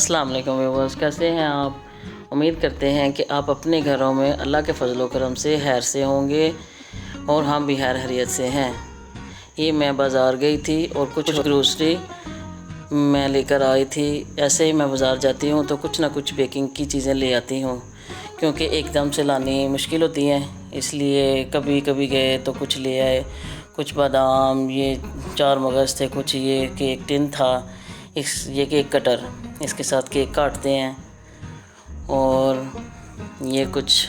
अस्सलाम वालेकुम व्यूअर्स, कैसे हैं आप। उम्मीद करते हैं कि आप अपने घरों में अल्लाह के फजल करम से खैर से होंगे और हम भी खैर खैरियत से हैं। ये मैं बाज़ार गई थी और कुछ ग्रोसरी मैं लेकर आई थी। ऐसे ही मैं बाज़ार जाती हूँ तो कुछ ना कुछ बेकिंग की चीज़ें ले आती हूँ, क्योंकि एकदम से लानी मुश्किल होती हैं। इसलिए कभी कभी गए तो कुछ ले आए, कुछ बादाम, ये 4 मगज़ थे, कुछ ये केक टिन था, ये केक कटर, इसके साथ केक काटते हैं। और ये कुछ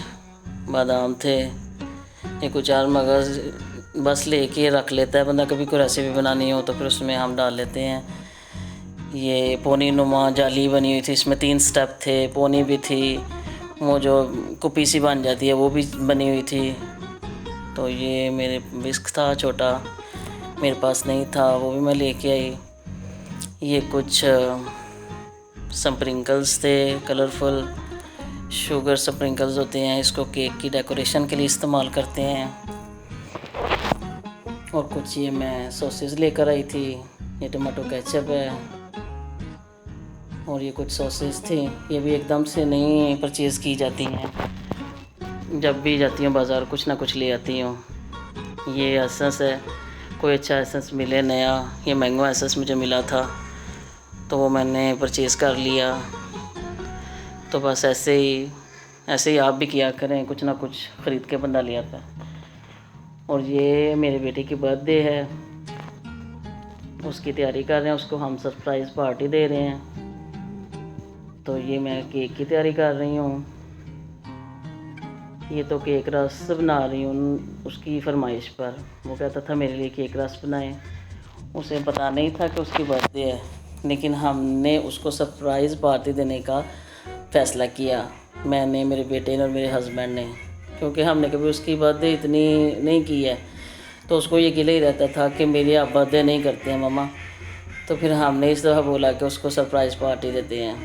बादाम थे, ये कुछ 4 मगज़ बस लेके रख लेता है बंदा। कभी कोई रेसिपी बनानी हो तो फिर उसमें हम डाल लेते हैं। ये पोनी नुमा जाली बनी हुई थी, इसमें 3 स्टेप थे, पोनी भी थी, वो जो कुप्पी सी बन जाती है वो भी बनी हुई थी। तो ये मेरे विस्क था छोटा, मेरे पास नहीं था, वो भी मैं लेके आई। ये कुछ स्प्रिंकल्स थे, कलरफुल शुगर स्प्रिंकल्स होते हैं, इसको केक की डेकोरेशन के लिए इस्तेमाल करते हैं। और कुछ ये मैं सॉसेस लेकर आई थी, ये टमाटो केचप है। और ये कुछ सॉसेस थी, ये भी एकदम से नहीं परचेज़ की जाती हैं, जब भी जाती हूँ बाज़ार कुछ ना कुछ ले आती हूँ। ये एसेंस है, कोई अच्छा एसेंस मिले नया, ये मैंगो एसेंस मुझे मिला था तो वो मैंने परचेज़ कर लिया। तो बस ऐसे ही आप भी किया करें, कुछ ना कुछ ख़रीद के बंदा ले आता है। और ये मेरे बेटे की बर्थडे है, उसकी तैयारी कर रहे हैं, उसको हम सरप्राइज़ पार्टी दे रहे हैं। तो ये मैं केक की तैयारी कर रही हूँ। ये तो केक रस बना रही हूँ उसकी फरमाइश पर, वो कहता था मेरे लिए केक रस बनाएं। उसे पता नहीं था कि उसकी बर्थडे है, लेकिन हमने उसको सरप्राइज़ पार्टी देने का फ़ैसला किया, मैंने, मेरे बेटे ने और मेरे हस्बैंड ने, क्योंकि हमने कभी उसकी बर्थडे इतनी नहीं की है। तो उसको ये गिला ही रहता था कि मेरी आप बर्थडे नहीं करते हैं मम्मा। तो फिर हमने इस दफ़ा बोला कि उसको सरप्राइज़ पार्टी देते हैं।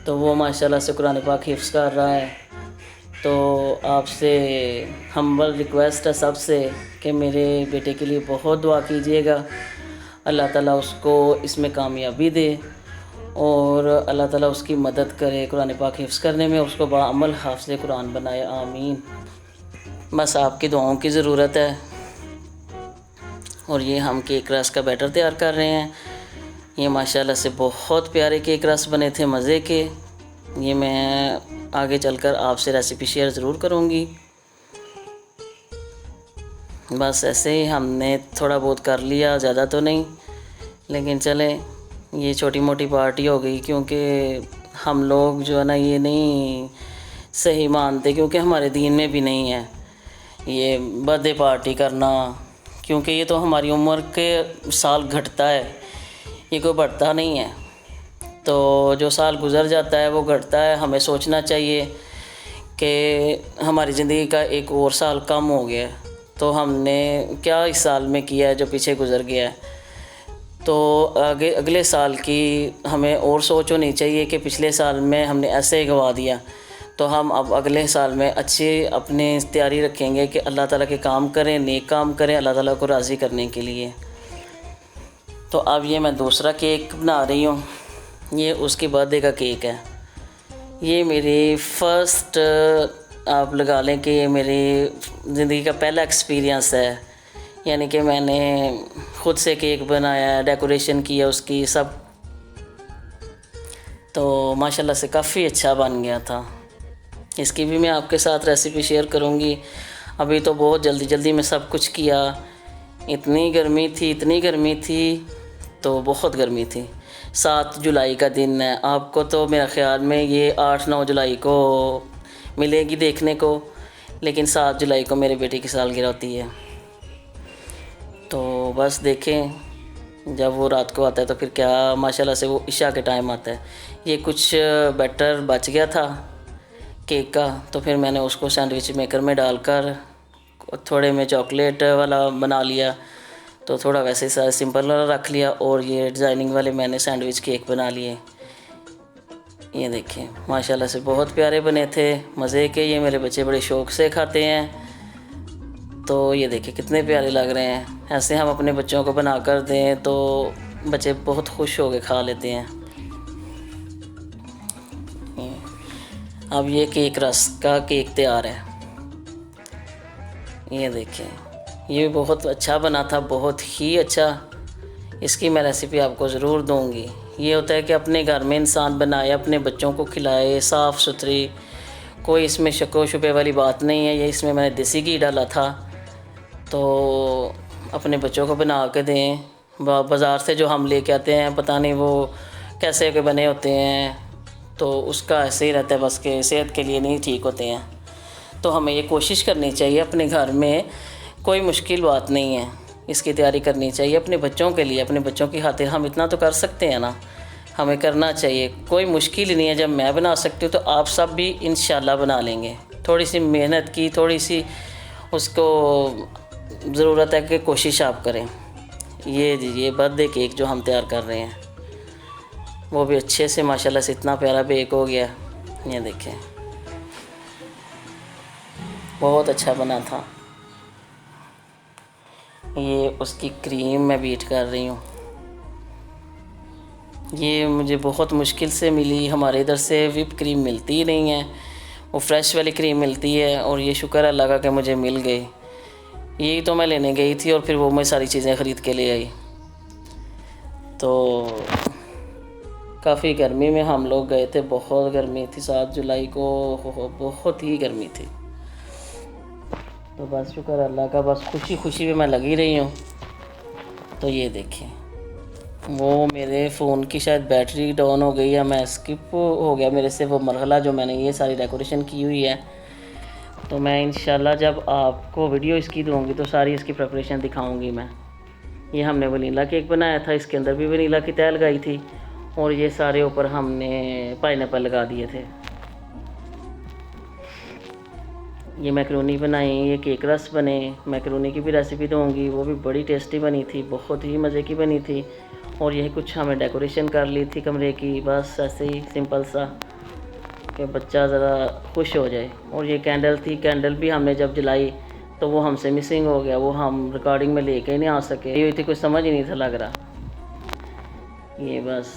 तो वो माशाल्लाह से कुरान पाक हिफ्ज़ कर रहा है। तो आपसे हम्बल रिक्वेस्ट है सबसे कि मेरे बेटे के लिए बहुत दुआ कीजिएगा, अल्लाह ताला उसको इसमें कामयाबी दे और अल्लाह ताला उसकी मदद करे कुरान पाक हिफ्ज़ करने में, उसको बाअमल हाफ़िज़ कुरान बनाए, आमीन। बस आपकी दुआओं की ज़रूरत है। और ये हम केक रस का बैटर तैयार कर रहे हैं। ये माशाल्लाह से बहुत प्यारे केक रस बने थे, मज़े के। ये मैं आगे चलकर आपसे रेसिपी शेयर ज़रूर करूँगी। बस ऐसे ही हमने थोड़ा बहुत कर लिया, ज़्यादा तो नहीं, लेकिन चले, ये छोटी मोटी पार्टी हो गई, क्योंकि हम लोग जो है ना ये नहीं सही मानते, क्योंकि हमारे दीन में भी नहीं है ये बर्थडे पार्टी करना, क्योंकि ये तो हमारी उम्र के साल घटता है, ये कोई बढ़ता नहीं है। तो जो साल गुज़र जाता है वो घटता है। हमें सोचना चाहिए कि हमारी ज़िंदगी का एक और साल कम हो गया, तो हमने क्या इस साल में किया है जो पीछे गुज़र गया है। तो अगले साल की हमें और सोच होनी चाहिए कि पिछले साल में हमने ऐसे ही गंवा दिया, तो हम अब अगले साल में अच्छी अपनी तैयारी रखेंगे कि अल्लाह ताला के काम करें, नेक काम करें, अल्लाह ताला को राज़ी करने के लिए। तो अब ये मैं दूसरा केक बना रही हूँ, ये उसकी बर्थडे का केक है। ये मेरी फ़र्स्ट, आप लगा लें कि ये मेरी ज़िंदगी का पहला एक्सपीरियंस है, यानी कि मैंने ख़ुद से केक बनाया, डेकोरेशन किया उसकी सब। तो माशाल्लाह से काफ़ी अच्छा बन गया था। इसकी भी मैं आपके साथ रेसिपी शेयर करूँगी। अभी तो बहुत जल्दी में सब कुछ किया, इतनी गर्मी थी तो बहुत गर्मी थी। 7 जुलाई का दिन है, आपको तो मेरा ख़्याल में ये 8-9 जुलाई को मिलेगी देखने को, लेकिन 7 जुलाई को मेरे बेटे की सालगिरह होती है। तो बस देखें, जब वो रात को आता है तो फिर क्या माशाल्लाह से वो इशा के टाइम आता है। ये कुछ बैटर बच गया था केक का, तो फिर मैंने उसको सैंडविच मेकर में डालकर थोड़े में चॉकलेट वाला बना लिया, तो थोड़ा वैसे ही सिंपल वाला रख लिया, और ये डिज़ाइनिंग वाले मैंने सैंडविच केक बना लिए। ये देखें माशाल्लाह से बहुत प्यारे बने थे, मज़े के। ये मेरे बच्चे बड़े शौक़ से खाते हैं। तो ये देखिए कितने प्यारे लग रहे हैं। ऐसे हम अपने बच्चों को बना कर दें तो बच्चे बहुत खुश हो के खा लेते हैं। अब ये केक रस का केक तैयार है। ये देखें, ये बहुत अच्छा बना था, बहुत ही अच्छा। इसकी मैं रेसिपी आपको ज़रूर दूंगी। ये होता है कि अपने घर में इंसान बनाए, अपने बच्चों को खिलाए, साफ़ सुथरी, कोई इसमें शक्को शुबे वाली बात नहीं है। ये इसमें मैंने देसी घी डाला था, तो अपने बच्चों को बना के दें। बाज़ार से जो हम लेके आते हैं पता नहीं वो कैसे के बने होते हैं, तो उसका ऐसे ही रहता है बस के सेहत के लिए नहीं ठीक होते हैं। तो हमें ये कोशिश करनी चाहिए अपने घर में, कोई मुश्किल बात नहीं है, इसकी तैयारी करनी चाहिए अपने बच्चों के लिए, अपने बच्चों की खातिर हम इतना तो कर सकते हैं ना, हमें करना चाहिए। कोई मुश्किल नहीं है, जब मैं बना सकती हूँ तो आप सब भी इंशाल्लाह बना लेंगे। थोड़ी सी मेहनत की, थोड़ी सी उसको ज़रूरत है कि कोशिश आप करें। ये बर्थडे केक जो हम तैयार कर रहे हैं वो भी अच्छे से माशाल्लाह से इतना प्यारा बेक हो गया। ये देखें, बहुत अच्छा बना था। ये उसकी क्रीम मैं बीट कर रही हूँ। ये मुझे बहुत मुश्किल से मिली, हमारे इधर से व्हिप क्रीम मिलती ही नहीं है, वो फ्रेश वाली क्रीम मिलती है, और ये शुक्र अल्लाह का कि मुझे मिल गई। यही तो मैं लेने गई थी और फिर वो मैं सारी चीज़ें ख़रीद के ले आई। तो काफ़ी गर्मी में हम लोग गए थे, बहुत गर्मी थी, 7 जुलाई को बहुत ही गर्मी थी। तो बस शुक्र अल्लाह का, बस खुशी खुशी में मैं लगी रही हूँ। तो ये देखें, वो मेरे फ़ोन की शायद बैटरी डाउन हो गई या मैं स्किप हो गया मेरे से वो मरहला जो मैंने ये सारी डेकोरेशन की हुई है। तो मैं इंशाल्लाह जब आपको वीडियो इसकी दूँगी तो सारी इसकी प्रिपरेशन दिखाऊंगी मैं। ये हमने वनीला केक बनाया था, इसके अंदर भी वनीला की तह लगाई थी, और ये सारे ऊपर हमने पाइनएप्पल लगा दिए थे। ये मैकरोनी बनाई, ये केक रस बने। मैकरोनी की भी रेसिपी दूँगी, वो भी बड़ी टेस्टी बनी थी, बहुत ही मज़े की बनी थी। और यही कुछ हमें डेकोरेशन कर ली थी कमरे की, बस ऐसे ही सिंपल सा कि बच्चा ज़रा खुश हो जाए। और ये कैंडल थी, कैंडल भी हमने जब जलाई तो वो हमसे मिसिंग हो गया, वो हम रिकॉर्डिंग में लेके ही नहीं आ सके, ये थी कुछ समझ ही नहीं था लग रहा। ये बस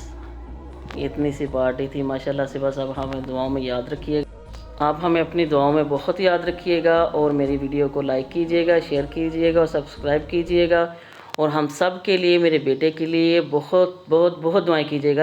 इतनी सी पार्टी थी माशाल्लाह से। बस अब हमें दुआओं में याद रखिएगा, आप हमें अपनी दुआओं में बहुत याद रखिएगा, और मेरी वीडियो को लाइक कीजिएगा, शेयर कीजिएगा और सब्सक्राइब कीजिएगा। और हम सब के लिए, मेरे बेटे के लिए बहुत बहुत बहुत दुआएं कीजिएगा।